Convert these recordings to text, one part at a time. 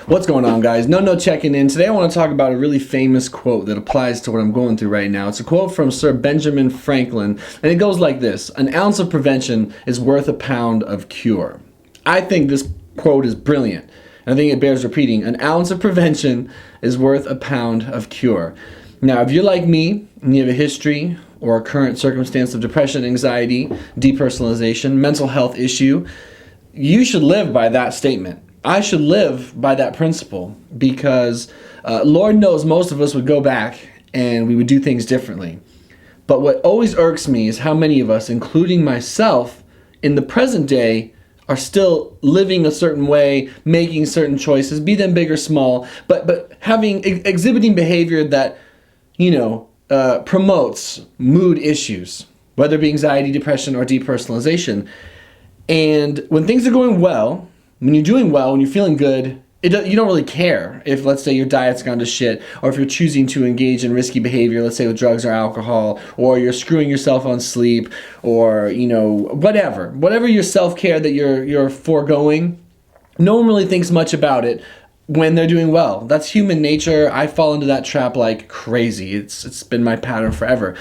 What's going on, guys? No checking in. Today I want to talk about a really famous quote that applies to what I'm going through right now. It's a quote from Sir Benjamin Franklin, and it goes like this: "An ounce of prevention is worth a pound of cure." I think this quote is brilliant, and I think it bears repeating. An ounce of prevention is worth a pound of cure. Now, if you're like me and you have a history or a current circumstance of depression, anxiety, depersonalization, mental health issue, you should live by that statement. I should live by that principle, because Lord knows most of us would go back and we would do things differently. But what always irks me is how many of us, including myself, in the present day are still living a certain way, making certain choices, be them big or small, but exhibiting behavior that, promotes mood issues, whether it be anxiety, depression, or depersonalization. And when things are going well, when you're doing well, when you're feeling good, you don't really care if, let's say, your diet's gone to shit, or if you're choosing to engage in risky behavior, let's say with drugs or alcohol, or you're screwing yourself on sleep, or, whatever your self-care that you're foregoing. No one really thinks much about it when they're doing well. That's human nature. I fall into that trap like crazy. It's been my pattern forever.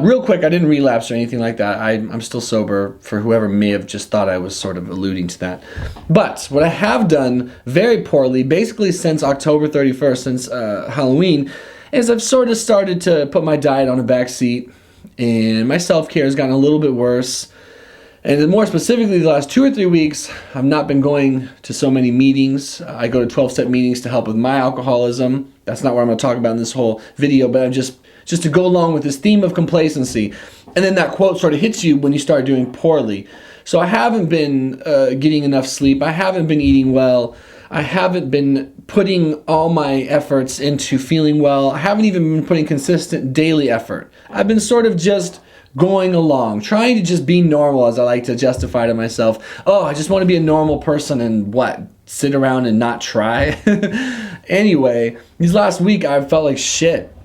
Real quick, I didn't relapse or anything like that. I'm still sober, for whoever may have just thought I was sort of alluding to that. But what I have done very poorly, basically since October 31st, since Halloween, is I've sort of started to put my diet on a back seat, and my self-care has gotten a little bit worse. And more specifically, the last 2 or 3 weeks, I've not been going to so many meetings. I go to 12-step meetings to help with my alcoholism. That's not what I'm going to talk about in this whole video, but I'm just to go along with this theme of complacency. And then that quote sort of hits you when you start doing poorly. So I haven't been getting enough sleep. I haven't been eating well. I haven't been putting all my efforts into feeling well. I haven't even been putting consistent daily effort. I've been sort of just going along, trying to just be normal, as I like to justify to myself. Oh, I just want to be a normal person and sit around and not try. Anyway, these last week I felt like shit.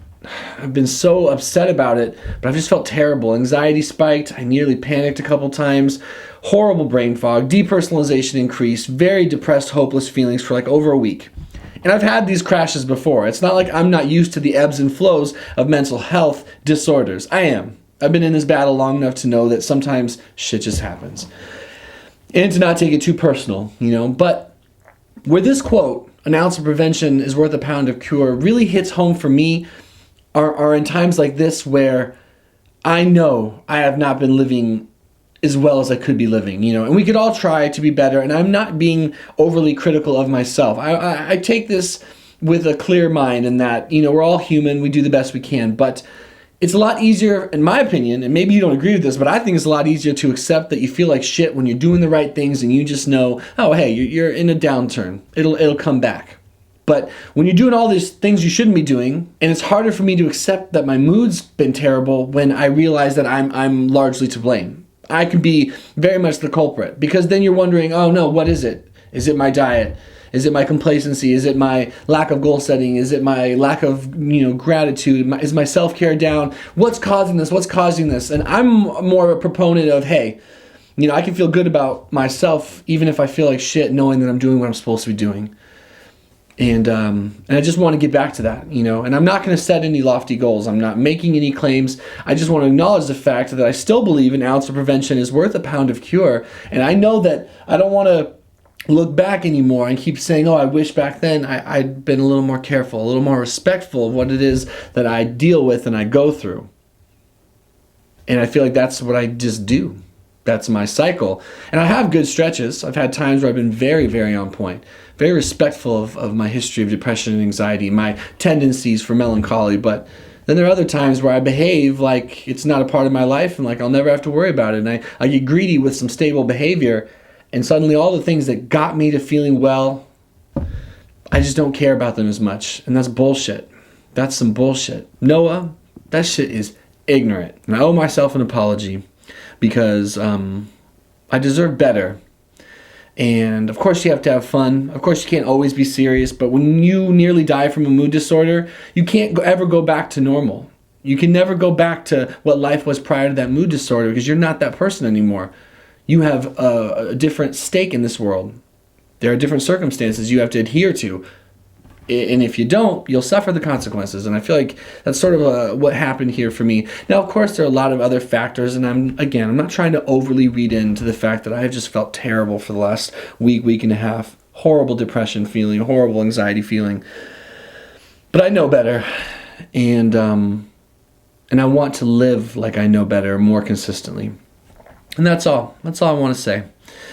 I've been so upset about it, but I've just felt terrible. Anxiety spiked. I nearly panicked a couple times. Horrible brain fog, depersonalization increased, very depressed, hopeless feelings for like over a week. And I've had these crashes before. It's not like I'm not used to the ebbs and flows of mental health disorders. I am. I've been in this battle long enough to know that sometimes shit just happens. And to not take it too personal, But where this quote, "an ounce of prevention is worth a pound of cure," really hits home for me are in times like this, where I know I have not been living as well as I could be living, And we could all try to be better, and I'm not being overly critical of myself. I take this with a clear mind, in that, we're all human, we do the best we can, but it's a lot easier, in my opinion, and maybe you don't agree with this, but I think it's a lot easier to accept that you feel like shit when you're doing the right things and you just know, oh, hey, you're in a downturn. It'll come back. But when you're doing all these things you shouldn't be doing, and it's harder for me to accept that my mood's been terrible when I realize that I'm largely to blame. I could be very much the culprit, because then you're wondering, oh no, what is it? Is it my diet? Is it my complacency? Is it my lack of goal setting? Is it my lack of, gratitude? Is my self-care down? What's causing this? What's causing this? And I'm more of a proponent of, hey, I can feel good about myself even if I feel like shit, knowing that I'm doing what I'm supposed to be doing. And I just want to get back to that, And I'm not going to set any lofty goals. I'm not making any claims. I just want to acknowledge the fact that I still believe an ounce of prevention is worth a pound of cure. And I know that I don't want to look back anymore and keep saying, oh, I wish back then I'd been a little more careful, a little more respectful of what it is that I deal with and I go through. And I feel like that's what I just do. That's my cycle. And I have good stretches. I've had times where I've been very, very on point, very respectful of my history of depression and anxiety, my tendencies for melancholy. But then there are other times where I behave like it's not a part of my life and like I'll never have to worry about it. And I get greedy with some stable behavior, and suddenly all the things that got me to feeling well, I just don't care about them as much. And that's bullshit. That's some bullshit. Noah, that shit is ignorant. And I owe myself an apology, because I deserve better. And of course you have to have fun. Of course you can't always be serious. But when you nearly die from a mood disorder, you can't ever go back to normal. You can never go back to what life was prior to that mood disorder, because you're not that person anymore. You have a different stake in this world. There are different circumstances you have to adhere to. And if you don't, you'll suffer the consequences. And I feel like that's sort of what happened here for me. Now, of course, there are a lot of other factors, and I'm not trying to overly read into the fact that I've just felt terrible for the last week and a half. Horrible depression feeling, horrible anxiety feeling. But I know better, and I want to live like I know better more consistently. And that's all. That's all I want to say.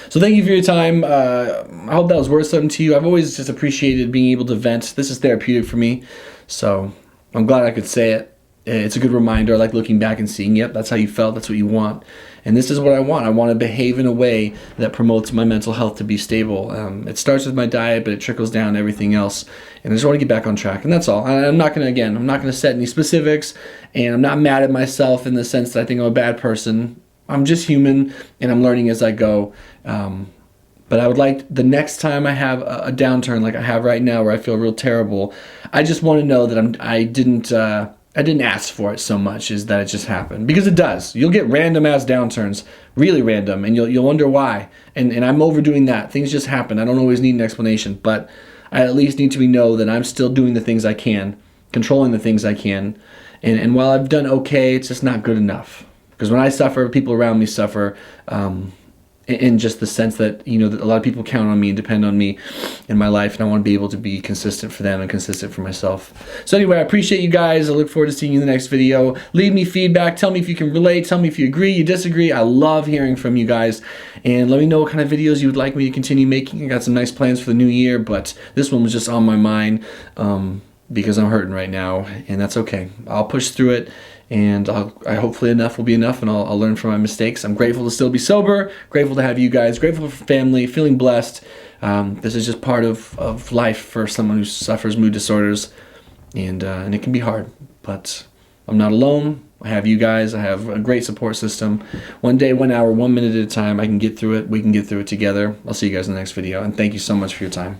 So thank you for your time. I hope that was worth something to you. I've always just appreciated being able to vent. This is therapeutic for me. So I'm glad I could say it. It's a good reminder. I like looking back and seeing, yep, that's how you felt. That's what you want. And this is what I want. I want to behave in a way that promotes my mental health to be stable. It starts with my diet, but it trickles down to everything else. And I just want to get back on track. And that's all. I'm not going to set any specifics. And I'm not mad at myself in the sense that I think I'm a bad person. I'm just human, and I'm learning as I go. But I would like the next time I have a downturn like I have right now where I feel real terrible, I just want to know that I didn't ask for it so much, is that it just happened. Because it does. You'll get random ass downturns, really random, and you'll wonder why. And I'm overdoing that. Things just happen. I don't always need an explanation, but I at least need to know that I'm still doing the things I can, controlling the things I can. And while I've done okay, it's just not good enough. Because when I suffer, people around me suffer, in just the sense that, that a lot of people count on me and depend on me in my life, and I want to be able to be consistent for them and consistent for myself. So anyway, I appreciate you guys. I look forward to seeing you in the next video. Leave me feedback. Tell me if you can relate. Tell me if you agree, you disagree. I love hearing from you guys. And let me know what kind of videos you would like me to continue making. I got some nice plans for the new year, but this one was just on my mind because I'm hurting right now, and that's okay. I'll push through it. And I hopefully enough will be enough, and I'll learn from my mistakes. I'm grateful to still be sober, grateful to have you guys, grateful for family, feeling blessed. This is just part of life for someone who suffers mood disorders, and it can be hard. But I'm not alone. I have you guys. I have a great support system. One day, 1 hour, 1 minute at a time, I can get through it. We can get through it together. I'll see you guys in the next video, and thank you so much for your time.